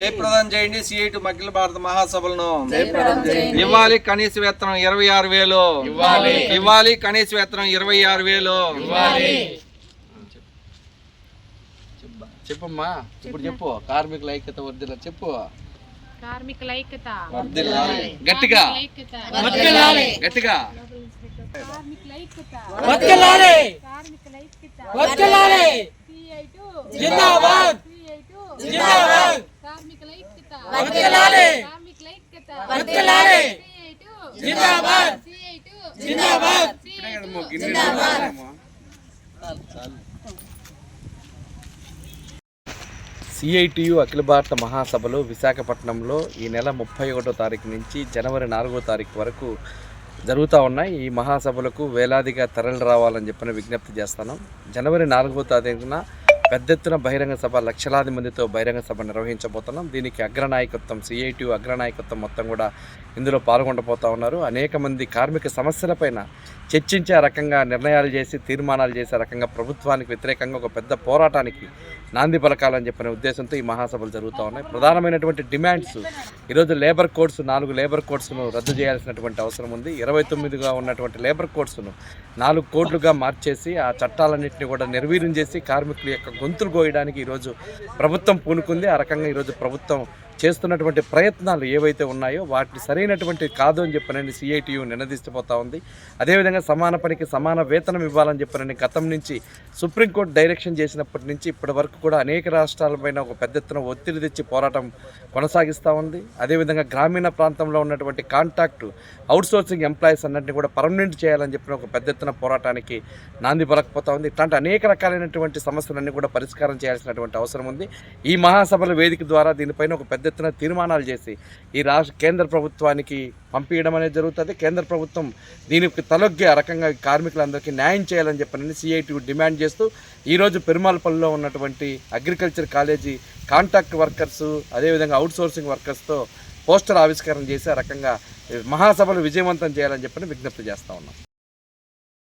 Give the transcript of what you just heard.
జయప్రదం చేయండి. సిఐటి అఖిల భారత మహాసభలను ఇవ్వాలి. కనీస వేతనం 26,000 ఇవ్వాలి. కనీస వేతనం 26,000 చెప్పమ్మా. ఇప్పుడు చెప్పు. కార్మికుల ఐక్యత వర్ధిల్ల. చెప్పు. కార్మికుల ఐక్యత గట్టిగా గట్టిగా కార్మికుల ఐక్యత కార్మికుల ఐక్యత జిందాబాద్ జిందాబాద్ కార్మికుల ఐక్యత కార్మికుల ఐక్యత జిందాబాద్ జిందాబాద్ సిఐటియు అఖిల భారత మహాసభలు విశాఖపట్నంలో ఈ నెల 31వ తారీఖు నుంచి జనవరి 4వ తారీఖు వరకు జరుగుతూ ఉన్నాయి. ఈ మహాసభలకు వేలాదిగా తరలి రావాలని చెప్పిన విజ్ఞప్తి చేస్తాను. జనవరి 4వ తారీఖున పెద్ద ఎత్తున బహిరంగ సభ, లక్షలాది మందితో బహిరంగ సభ నిర్వహించబోతున్నాం. దీనికి అగ్రనాయకత్వం, సిఐటియు అగ్రనాయకత్వం మొత్తం కూడా ఇందులో పాల్గొనబోతూ ఉన్నారు. అనేక మంది కార్మిక సమస్యలపైన చర్చించే రకంగా నిర్ణయాలు చేసి, తీర్మానాలు చేసే రకంగా ప్రభుత్వానికి వ్యతిరేకంగా ఒక పెద్ద పోరాటానికి నాంది పలకాలని చెప్పిన ఉద్దేశంతో ఈ మహాసభలు జరుగుతూ ఉన్నాయి. ప్రధానమైనటువంటి డిమాండ్స్ ఈరోజు లేబర్ కోడ్స్, 4 లేబర్ కోడ్స్ను రద్దు చేయాల్సినటువంటి అవసరం ఉంది. 29గా ఉన్నటువంటి లేబర్ కోడ్స్ను 4 కోడ్లుగా మార్చేసి ఆ చట్టాలన్నింటినీ కూడా నిర్వీర్యం చేసి కార్మికుల యొక్క గొంతులు కోయడానికి ఈరోజు ప్రభుత్వం పూనుకుంది. ఆ రకంగా ఈరోజు ప్రభుత్వం చేస్తున్నటువంటి ప్రయత్నాలు ఏవైతే ఉన్నాయో వాటిని సరైనటువంటి కాదు అని చెప్పనని సిఐటియు నినదిస్తూ ఉంది. అదేవిధంగా సమాన పనికి సమాన వేతనం ఇవ్వాలని చెప్పనని గతం నుంచి సుప్రీంకోర్టు డైరెక్షన్ చేసినప్పటి నుంచి ఇప్పటి వరకు కూడా అనేక రాష్ట్రాలపైన ఒక పెద్ద ఎత్తున ఒత్తిడి తెచ్చి పోరాటం కొనసాగిస్తూ ఉంది. అదేవిధంగా గ్రామీణ ప్రాంతంలో ఉన్నటువంటి కాంట్రాక్ట్ అవుట్సోర్సింగ్ ఎంప్లాయీస్ అన్నింటినీ కూడా పర్మనెంట్ చేయాలని చెప్పిన ఒక పెద్ద ఎత్తున పోరాటానికి నాంది పలకపోతూ ఉంది. ఇట్లాంటి అనేక రకాలైనటువంటి సమస్యలన్నీ కూడా పరిష్కారం చేయాల్సినటువంటి అవసరం ఉంది. ఈ మహాసభల వేదిక ద్వారా దీనిపైన ఒక పెద్ద ఎత్తున తీర్మానాలు చేసి ఈ కేంద్ర ప్రభుత్వానికి పంపించడం అనేది జరుగుతుంది. కేంద్ర ప్రభుత్వం దీనికి తలొగ్గి ఆ రకంగా కార్మికులందరికీ న్యాయం చేయాలని చెప్పని సిఐటియు డిమాండ్ చేస్తూ ఈరోజు పెరుమాలపల్లిలో ఉన్నటువంటి అగ్రికల్చర్ కాలేజీ కాంట్రాక్ట్ వర్కర్స్, అదేవిధంగా అవుట్సోర్సింగ్ వర్కర్స్తో పోస్టర్ ఆవిష్కరణ చేసి ఆ రకంగా మహాసభలు విజయవంతం చేయాలని చెప్పని విజ్ఞప్తి చేస్తూ ఉన్నాం.